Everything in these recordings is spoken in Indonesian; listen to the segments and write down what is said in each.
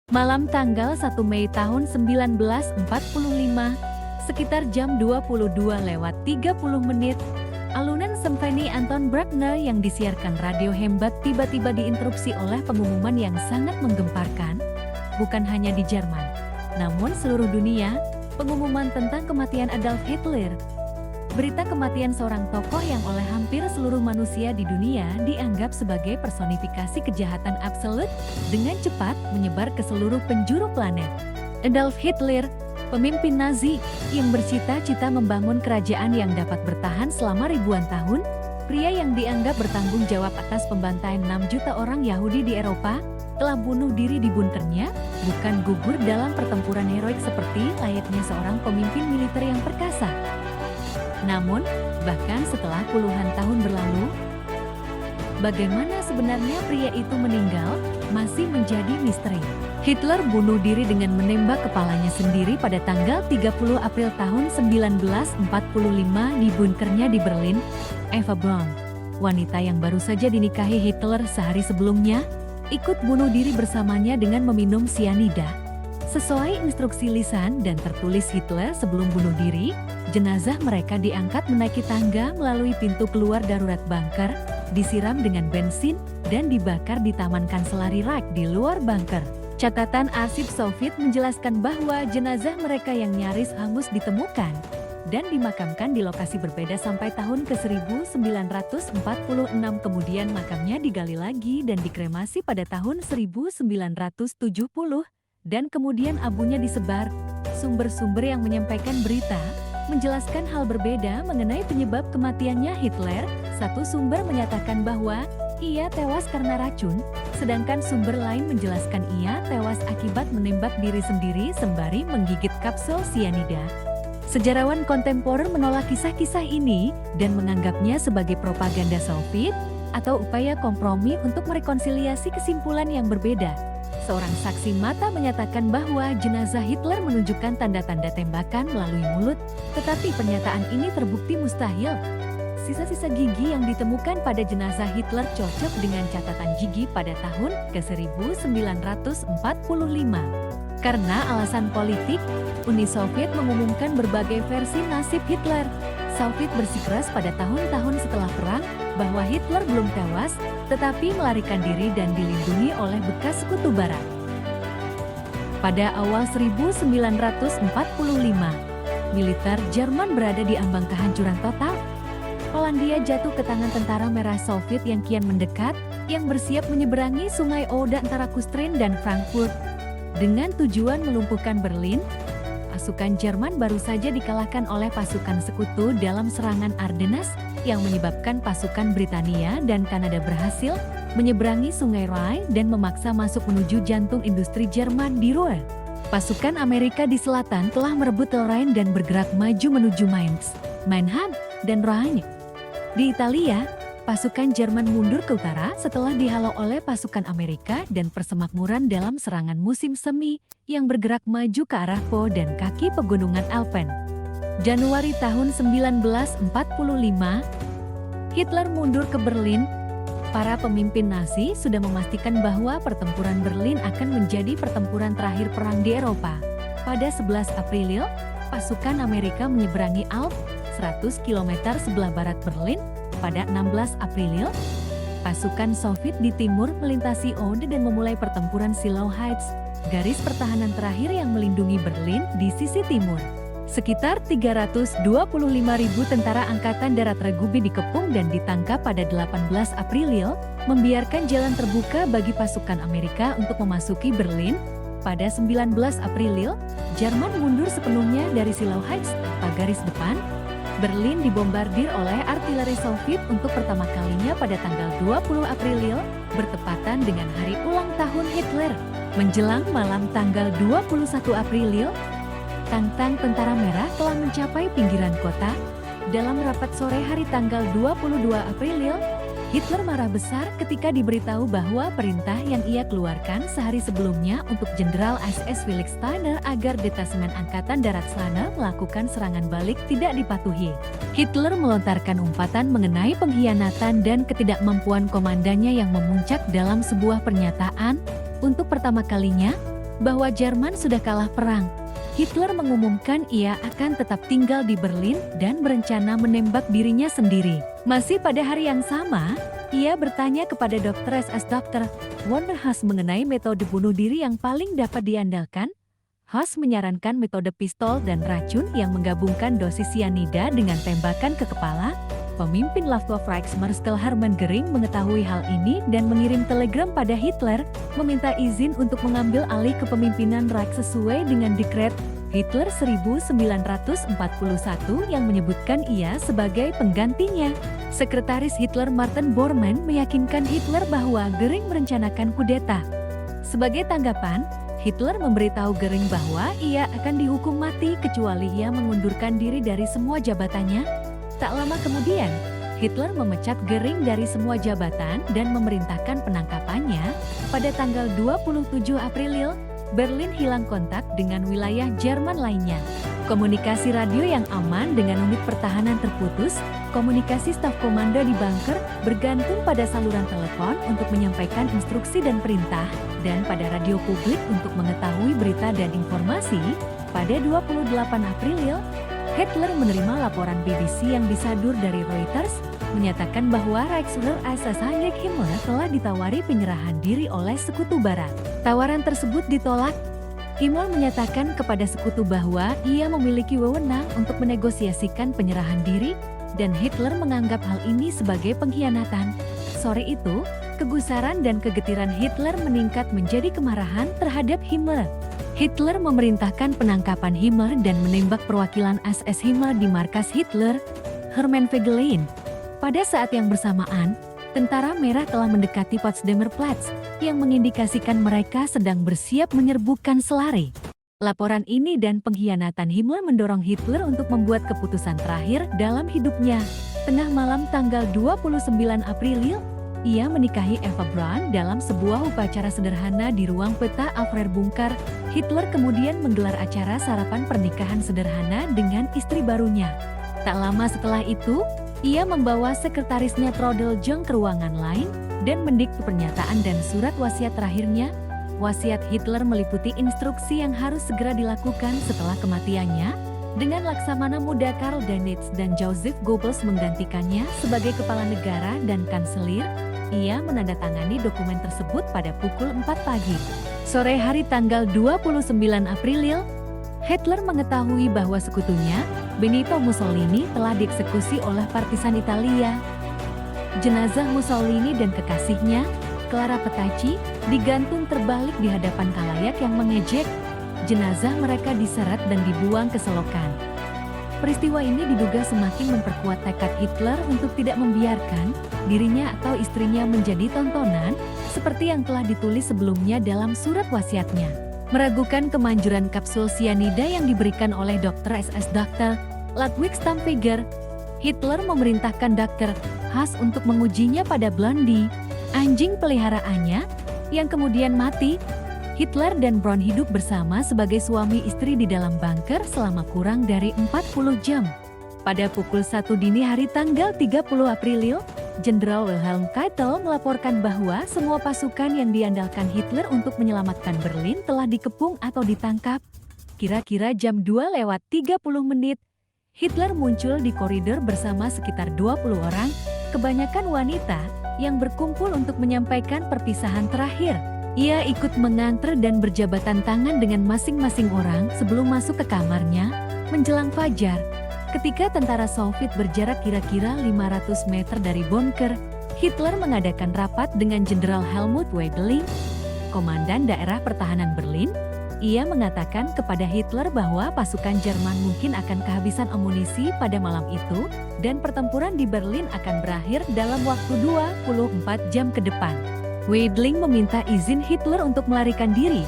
Malam tanggal 1 Mei tahun 1945, sekitar jam 22:30, alunan Simfoni Anton Bruckner yang disiarkan Radio Hembat tiba-tiba diinterupsi oleh pengumuman yang sangat menggemparkan, bukan hanya di Jerman, namun seluruh dunia, pengumuman tentang kematian Adolf Hitler. Berita kematian seorang tokoh yang oleh hampir seluruh manusia di dunia dianggap sebagai personifikasi kejahatan absolut dengan cepat menyebar ke seluruh penjuru planet. Adolf Hitler, pemimpin Nazi yang bercita-cita membangun kerajaan yang dapat bertahan selama ribuan tahun, pria yang dianggap bertanggung jawab atas pembantaian 6 juta orang Yahudi di Eropa, telah bunuh diri di bunkernya, bukan gugur dalam pertempuran heroik seperti layaknya seorang pemimpin militer yang perkasa. Namun, bahkan setelah puluhan tahun berlalu, bagaimana sebenarnya pria itu meninggal masih menjadi misteri. Hitler bunuh diri dengan menembak kepalanya sendiri pada tanggal 30 April tahun 1945 di bunkernya di Berlin. Eva Braun, wanita yang baru saja dinikahi Hitler sehari sebelumnya, ikut bunuh diri bersamanya dengan meminum sianida. Sesuai instruksi lisan dan tertulis Hitler sebelum bunuh diri, jenazah mereka diangkat menaiki tangga melalui pintu keluar darurat bunker, disiram dengan bensin, dan dibakar di Taman Kanseleri Reich di luar bunker. Catatan arsip Soviet menjelaskan bahwa jenazah mereka yang nyaris hangus ditemukan dan dimakamkan di lokasi berbeda sampai tahun ke-1946. Kemudian makamnya digali lagi dan dikremasi pada tahun 1970, dan kemudian abunya disebar. Sumber-sumber yang menyampaikan berita menjelaskan hal berbeda mengenai penyebab kematiannya Hitler. Satu sumber menyatakan bahwa ia tewas karena racun, sedangkan sumber lain menjelaskan ia tewas akibat menembak diri sendiri sembari menggigit kapsul sianida. Sejarawan kontemporer menolak kisah-kisah ini dan menganggapnya sebagai propaganda Soviet atau upaya kompromi untuk merekonsiliasi kesimpulan yang berbeda. Seorang saksi mata menyatakan bahwa jenazah Hitler menunjukkan tanda-tanda tembakan melalui mulut, tetapi pernyataan ini terbukti mustahil. Sisa-sisa gigi yang ditemukan pada jenazah Hitler cocok dengan catatan gigi pada tahun ke-1945. Karena alasan politik, Uni Soviet mengumumkan berbagai versi nasib Hitler. Soviet bersikeras pada tahun-tahun setelah perang bahwa Hitler belum tewas, tetapi melarikan diri dan dilindungi oleh bekas sekutu barat. Pada awal 1945, militer Jerman berada di ambang kehancuran total. Polandia jatuh ke tangan tentara merah Soviet yang kian mendekat, yang bersiap menyeberangi sungai Oder antara Kustrin dan Frankfurt. Dengan tujuan melumpuhkan Berlin, pasukan Jerman baru saja dikalahkan oleh pasukan sekutu dalam serangan Ardennes yang menyebabkan pasukan Britania dan Kanada berhasil menyeberangi sungai Rhine dan memaksa masuk menuju jantung industri Jerman di Ruhr. Pasukan Amerika di selatan telah merebut Rhine dan bergerak maju menuju Mainz, Mannheim, dan Rhine. Di Italia, pasukan Jerman mundur ke utara setelah dihalau oleh pasukan Amerika dan persemakmuran dalam serangan musim semi yang bergerak maju ke arah Po dan kaki pegunungan Alpen. Januari tahun 1945, Hitler mundur ke Berlin. Para pemimpin Nazi sudah memastikan bahwa pertempuran Berlin akan menjadi pertempuran terakhir perang di Eropa. Pada 11 April, pasukan Amerika menyeberangi Alp, 100 km sebelah barat Berlin. Pada 16 April, pasukan Soviet di timur melintasi Oder dan memulai pertempuran Shiloh Heights, garis pertahanan terakhir yang melindungi Berlin di sisi timur. Sekitar 325.000 tentara Angkatan Darat Ragubi dikepung dan ditangkap pada 18 April, membiarkan jalan terbuka bagi pasukan Amerika untuk memasuki Berlin. Pada 19 April, Jerman mundur sepenuhnya dari Shiloh Heights tanpa garis depan. Berlin dibombardir oleh artileri Soviet untuk pertama kalinya pada tanggal 20 April, bertepatan dengan hari ulang tahun Hitler. Menjelang malam tanggal 21 April, tang-tang tentara merah telah mencapai pinggiran kota. Dalam rapat sore hari tanggal 22 April, Hitler marah besar ketika diberitahu bahwa perintah yang ia keluarkan sehari sebelumnya untuk Jenderal SS Felix Steiner agar detasemen Angkatan Darat sana melakukan serangan balik tidak dipatuhi. Hitler melontarkan umpatan mengenai pengkhianatan dan ketidakmampuan komandannya yang memuncak dalam sebuah pernyataan. Untuk pertama kalinya, bahwa Jerman sudah kalah perang. Hitler mengumumkan ia akan tetap tinggal di Berlin dan berencana menembak dirinya sendiri. Masih pada hari yang sama, ia bertanya kepada Dr. SS Dr. Werner Haas mengenai metode bunuh diri yang paling dapat diandalkan. Haas menyarankan metode pistol dan racun yang menggabungkan dosis cyanida dengan tembakan ke kepala. Pemimpin Luftwaffe Reichsmarschall Hermann Göring mengetahui hal ini dan mengirim telegram pada Hitler, meminta izin untuk mengambil alih kepemimpinan Reich sesuai dengan dekret Hitler 1941 yang menyebutkan ia sebagai penggantinya. Sekretaris Hitler Martin Bormann meyakinkan Hitler bahwa Göring merencanakan kudeta. Sebagai tanggapan, Hitler memberitahu Göring bahwa ia akan dihukum mati kecuali ia mengundurkan diri dari semua jabatannya. Tak lama kemudian, Hitler memecat Göring dari semua jabatan dan memerintahkan penangkapannya. Pada tanggal 27 April, Berlin hilang kontak dengan wilayah Jerman lainnya. Komunikasi radio yang aman dengan unit pertahanan terputus, komunikasi staf komando di bunker bergantung pada saluran telepon untuk menyampaikan instruksi dan perintah, dan pada radio publik untuk mengetahui berita dan informasi. Pada 28 April, Hitler menerima laporan BBC yang disadur dari Reuters, menyatakan bahwa Reichsführer SS Heinrich Himmler telah ditawari penyerahan diri oleh Sekutu Barat. Tawaran tersebut ditolak. Himmler menyatakan kepada Sekutu bahwa ia memiliki wewenang untuk menegosiasikan penyerahan diri, dan Hitler menganggap hal ini sebagai pengkhianatan. Sore itu, kegusaran dan kegetiran Hitler meningkat menjadi kemarahan terhadap Himmler. Hitler memerintahkan penangkapan Himmler dan menembak perwakilan SS Himmler di markas Hitler, Hermannfegelein. Pada saat yang bersamaan, tentara merah telah mendekati Potsdamer Platz, yang mengindikasikan mereka sedang bersiap menyerbu Kanselarei. Laporan ini dan pengkhianatan Himmler mendorong Hitler untuk membuat keputusan terakhir dalam hidupnya. Tengah malam tanggal 29 April, ia menikahi Eva Braun dalam sebuah upacara sederhana di ruang peta Abwehrbunker. Hitler kemudian menggelar acara sarapan pernikahan sederhana dengan istri barunya. Tak lama setelah itu, ia membawa sekretarisnya Trodel Jung ke ruangan lain dan mendikte pernyataan dan surat wasiat terakhirnya. Wasiat Hitler meliputi instruksi yang harus segera dilakukan setelah kematiannya, dengan Laksamana Muda Karl Dönitz dan Joseph Goebbels menggantikannya sebagai kepala negara dan kanselir. Ia menandatangani dokumen tersebut pada pukul 4 pagi. Sore hari tanggal 29 April, Hitler mengetahui bahwa sekutunya, Benito Mussolini, telah dieksekusi oleh partisan Italia. Jenazah Mussolini dan kekasihnya, Clara Petacci, digantung terbalik di hadapan khalayak yang mengejek. Jenazah mereka diseret dan dibuang ke selokan. Peristiwa ini diduga semakin memperkuat tekad Hitler untuk tidak membiarkan dirinya atau istrinya menjadi tontonan, seperti yang telah ditulis sebelumnya dalam surat wasiatnya. Meragukan kemanjuran kapsul cyanida yang diberikan oleh Dr. SS Dr. Ludwig Stampfeger, Hitler memerintahkan Dr. Haas untuk mengujinya pada Blondie, anjing peliharaannya, yang kemudian mati. Hitler dan Braun hidup bersama sebagai suami istri di dalam bunker selama kurang dari 40 jam. Pada pukul 1 dini hari tanggal 30 April, Jenderal Wilhelm Keitel melaporkan bahwa semua pasukan yang diandalkan Hitler untuk menyelamatkan Berlin telah dikepung atau ditangkap. Kira-kira jam 2:30, Hitler muncul di koridor bersama sekitar 20 orang, kebanyakan wanita, yang berkumpul untuk menyampaikan perpisahan terakhir. Ia ikut mengantar dan berjabatan tangan dengan masing-masing orang sebelum masuk ke kamarnya. Menjelang fajar, ketika tentara Soviet berjarak kira-kira 500 meter dari bunker, Hitler mengadakan rapat dengan Jenderal Helmut Wedeling, Komandan Daerah Pertahanan Berlin. Ia mengatakan kepada Hitler bahwa pasukan Jerman mungkin akan kehabisan amunisi pada malam itu, dan pertempuran di Berlin akan berakhir dalam waktu 24 jam ke depan. Wedeling meminta izin Hitler untuk melarikan diri.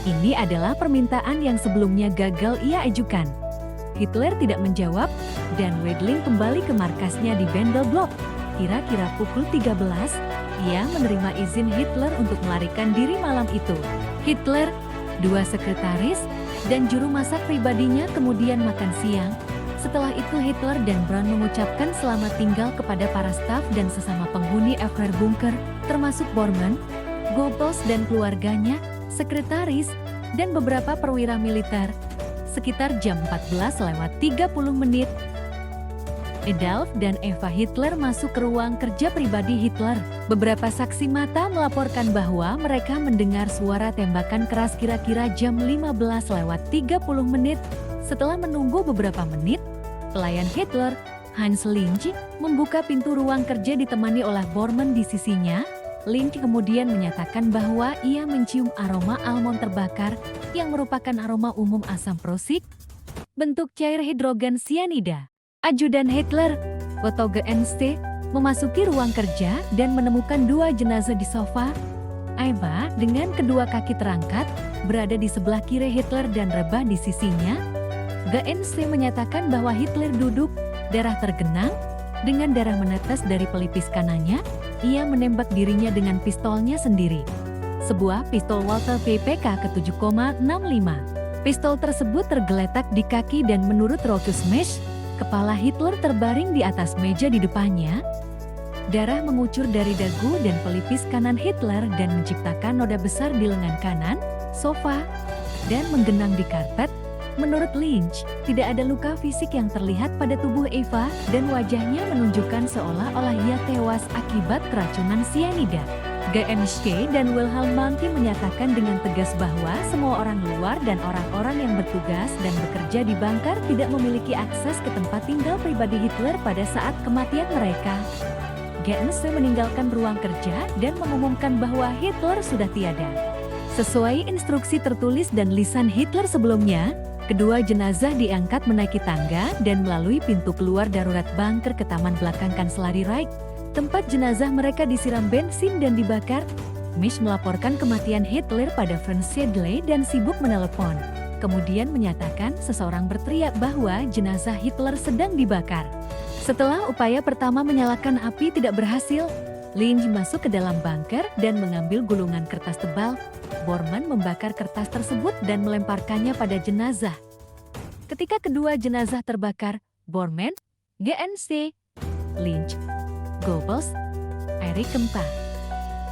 Ini adalah permintaan yang sebelumnya gagal ia ajukan. Hitler tidak menjawab, dan Wedeling kembali ke markasnya di Vendelblok. Kira-kira pukul 13, ia menerima izin Hitler untuk melarikan diri malam itu. Hitler, dua sekretaris, dan juru masak pribadinya kemudian makan siang. Setelah itu Hitler dan Braun mengucapkan selamat tinggal kepada para staf dan sesama penghuni Abwehrbunker, termasuk Bormann, Goebbels dan keluarganya, sekretaris, dan beberapa perwira militer. Sekitar jam 14:30, Adolf dan Eva Hitler masuk ke ruang kerja pribadi Hitler. Beberapa saksi mata melaporkan bahwa mereka mendengar suara tembakan keras kira-kira jam 15:30. Setelah menunggu beberapa menit, pelayan Hitler, Heinz Lynch, membuka pintu ruang kerja ditemani oleh Bormann di sisinya. Lynch kemudian menyatakan bahwa ia mencium aroma almond terbakar yang merupakan aroma umum asam prosik, bentuk cair hidrogen sianida. Ajudan Hitler, Otto GNC, memasuki ruang kerja dan menemukan dua jenazah di sofa. Eva dengan kedua kaki terangkat berada di sebelah kiri Hitler dan rebah di sisinya. GNC menyatakan bahwa Hitler duduk, darah tergenang, dengan darah menetes dari pelipis kanannya. Ia menembak dirinya dengan pistolnya sendiri. Sebuah pistol Walther PPK ke-7,65. Pistol tersebut tergeletak di kaki dan menurut Rokus Mesh, kepala Hitler terbaring di atas meja di depannya. Darah mengucur dari dagu dan pelipis kanan Hitler dan menciptakan noda besar di lengan kanan, sofa, dan menggenang di karpet. Menurut Lynch, tidak ada luka fisik yang terlihat pada tubuh Eva dan wajahnya menunjukkan seolah-olah ia tewas akibat keracunan sianida. GNC dan Wilhelm Monkey menyatakan dengan tegas bahwa semua orang luar dan orang-orang yang bertugas dan bekerja di bunker tidak memiliki akses ke tempat tinggal pribadi Hitler pada saat kematian mereka. GNC meninggalkan ruang kerja dan mengumumkan bahwa Hitler sudah tiada. Sesuai instruksi tertulis dan lisan Hitler sebelumnya, kedua jenazah diangkat menaiki tangga dan melalui pintu keluar darurat bunker ke taman belakang Kanseleri Reich. Tempat jenazah mereka disiram bensin dan dibakar. Misch melaporkan kematian Hitler pada Franz Sedley dan sibuk menelepon. Kemudian menyatakan seseorang berteriak bahwa jenazah Hitler sedang dibakar. Setelah upaya pertama menyalakan api tidak berhasil, Lynch masuk ke dalam bunker dan mengambil gulungan kertas tebal. Bormann membakar kertas tersebut dan melemparkannya pada jenazah. Ketika kedua jenazah terbakar, Bormann, GNC, Lynch, Goebbels, Erich Kempka,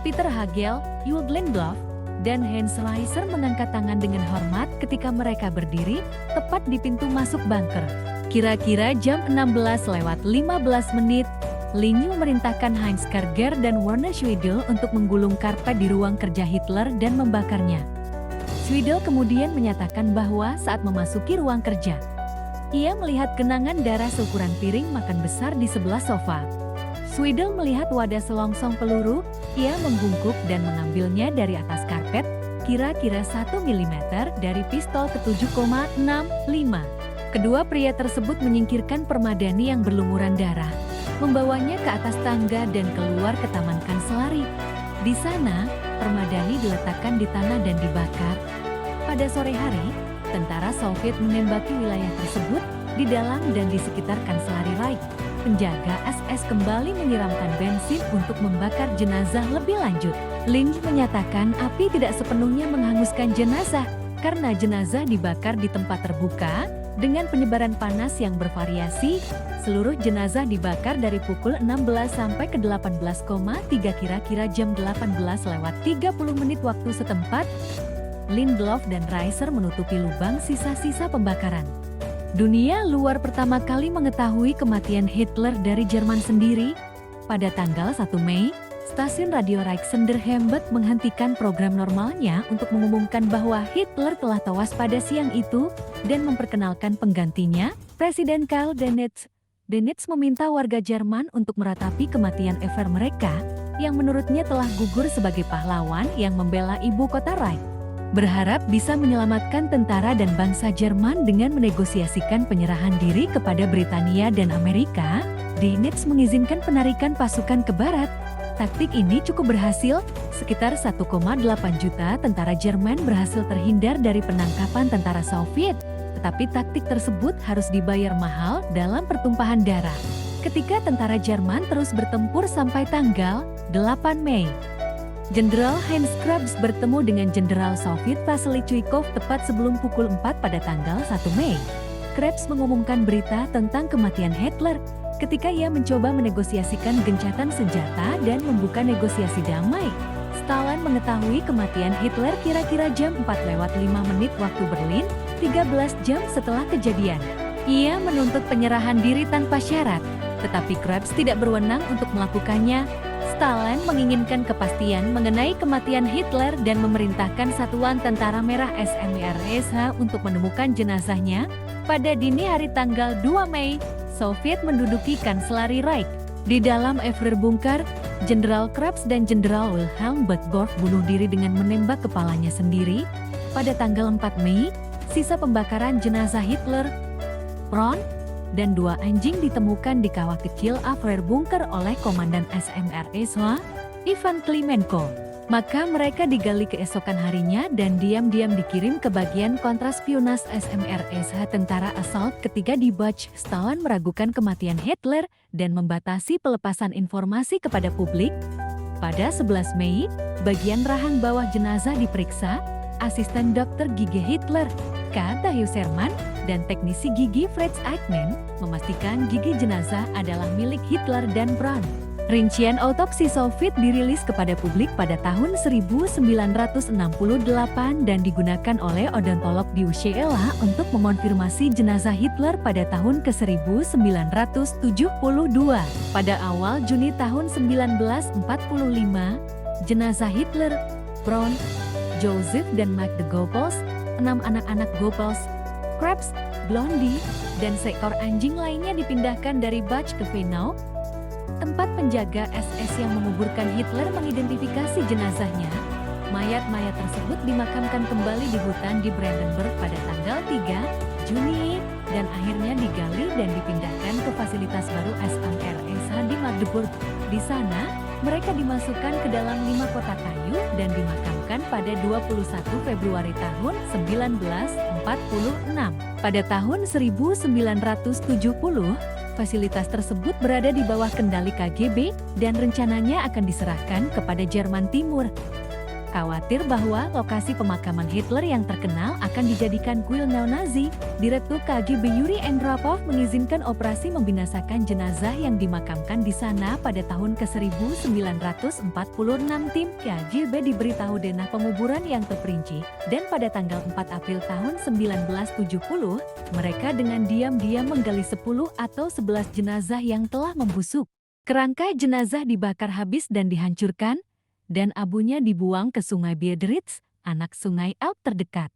Peter Hagel, Jürgen Lindlof, dan Hans Reiser mengangkat tangan dengan hormat ketika mereka berdiri tepat di pintu masuk bunker. Kira-kira jam 16:15, Lynch memerintahkan Heinz Karger dan Werner Schwedel untuk menggulung karpet di ruang kerja Hitler dan membakarnya. Schwedel kemudian menyatakan bahwa saat memasuki ruang kerja, ia melihat genangan darah seukuran piring makan besar di sebelah sofa. Schwedel melihat wadah selongsong peluru, ia membungkuk dan mengambilnya dari atas karpet, kira-kira 1 mm dari pistol ke-7,65. Kedua pria tersebut menyingkirkan permadani yang berlumuran darah, membawanya ke atas tangga dan keluar ke taman Kanseleri. Di sana, permadani diletakkan di tanah dan dibakar. Pada sore hari, tentara Soviet menembaki wilayah tersebut di dalam dan di sekitar Kanseleri Reich. Penjaga SS kembali menyiramkan bensin untuk membakar jenazah lebih lanjut. Lynch menyatakan api tidak sepenuhnya menghanguskan jenazah karena jenazah dibakar di tempat terbuka dengan penyebaran panas yang bervariasi. Seluruh jenazah dibakar dari pukul 16 sampai ke 18,3 kira-kira jam 18:30 waktu setempat. Lindlof dan Reiser menutupi lubang sisa-sisa pembakaran. Dunia luar pertama kali mengetahui kematian Hitler dari Jerman sendiri. Pada tanggal 1 Mei, stasiun radio Reichsender Hembed menghentikan program normalnya untuk mengumumkan bahwa Hitler telah tewas pada siang itu dan memperkenalkan penggantinya, Presiden Karl Dönitz. Dönitz meminta warga Jerman untuk meratapi kematian Führer mereka yang menurutnya telah gugur sebagai pahlawan yang membela ibu kota Reich. Berharap bisa menyelamatkan tentara dan bangsa Jerman dengan menegosiasikan penyerahan diri kepada Britania dan Amerika, Dönitz mengizinkan penarikan pasukan ke barat. Taktik ini cukup berhasil, sekitar 1,8 juta tentara Jerman berhasil terhindar dari penangkapan tentara Soviet, tetapi taktik tersebut harus dibayar mahal dalam pertumpahan darah. Ketika tentara Jerman terus bertempur sampai tanggal 8 Mei. Jenderal Heinz Krebs bertemu dengan Jenderal Soviet Vasily Chuikov tepat sebelum pukul 4 pada tanggal 1 Mei. Krebs mengumumkan berita tentang kematian Hitler ketika ia mencoba menegosiasikan gencatan senjata dan membuka negosiasi damai. Stalin mengetahui kematian Hitler kira-kira jam 4:05 waktu Berlin, 13 jam setelah kejadian. Ia menuntut penyerahan diri tanpa syarat, tetapi Krebs tidak berwenang untuk melakukannya. Stalin menginginkan kepastian mengenai kematian Hitler dan memerintahkan Satuan Tentara Merah SMERSH untuk menemukan jenazahnya. Pada dini hari tanggal 2 Mei, Soviet menduduki Kanseleri Reich. Di dalam Führerbunker, Jenderal Krebs dan Jenderal Wilhelm Burgdorf bunuh diri dengan menembak kepalanya sendiri. Pada tanggal 4 Mei, sisa pembakaran jenazah Hitler, Braun, dan 2 anjing ditemukan di kawah kecil Führerbunker oleh Komandan SMERSH, Ivan Klimenko. Maka mereka digali keesokan harinya dan diam-diam dikirim ke bagian kontraspionase SMERSH tentara asal ketiga di Buch. Stalin meragukan kematian Hitler dan membatasi pelepasan informasi kepada publik. Pada 11 Mei, bagian rahang bawah jenazah diperiksa. Asisten dokter gigi Hitler, K. Thayus Hermann, dan teknisi gigi Fritz Eichmann memastikan gigi jenazah adalah milik Hitler dan Braun. Rincian autopsi Soviet dirilis kepada publik pada tahun 1968 dan digunakan oleh odontolog di UCLA untuk mengonfirmasi jenazah Hitler pada tahun ke-1972. Pada awal Juni tahun 1945, jenazah Hitler, Braun, Joseph dan Mike de Goebbels, 6 anak-anak Goebbels, Krebs, Blondie, dan seekor anjing lainnya dipindahkan dari Buch ke Weinau. Tempat penjaga SS yang menguburkan Hitler mengidentifikasi jenazahnya. Mayat-mayat tersebut dimakamkan kembali di hutan di Brandenburg pada tanggal 3 Juni dan akhirnya digali dan dipindahkan ke fasilitas baru SMERSH di Magdeburg. Di sana, mereka dimasukkan ke dalam 5 kotak kayu dan dimakamkan pada 21 Februari tahun 1946. Pada tahun 1970, fasilitas tersebut berada di bawah kendali KGB dan rencananya akan diserahkan kepada Jerman Timur. Khawatir bahwa lokasi pemakaman Hitler yang terkenal akan dijadikan kuil neo-Nazi, Direktur KGB Yuri Andropov mengizinkan operasi membinasakan jenazah yang dimakamkan di sana pada tahun ke-1946. Tim KGB diberitahu denah penguburan yang terperinci, dan pada tanggal 4 April tahun 1970, mereka dengan diam-diam menggali 10 atau 11 jenazah yang telah membusuk. Kerangka jenazah dibakar habis dan dihancurkan, dan abunya dibuang ke Sungai Biedritz, anak sungai Elbe terdekat.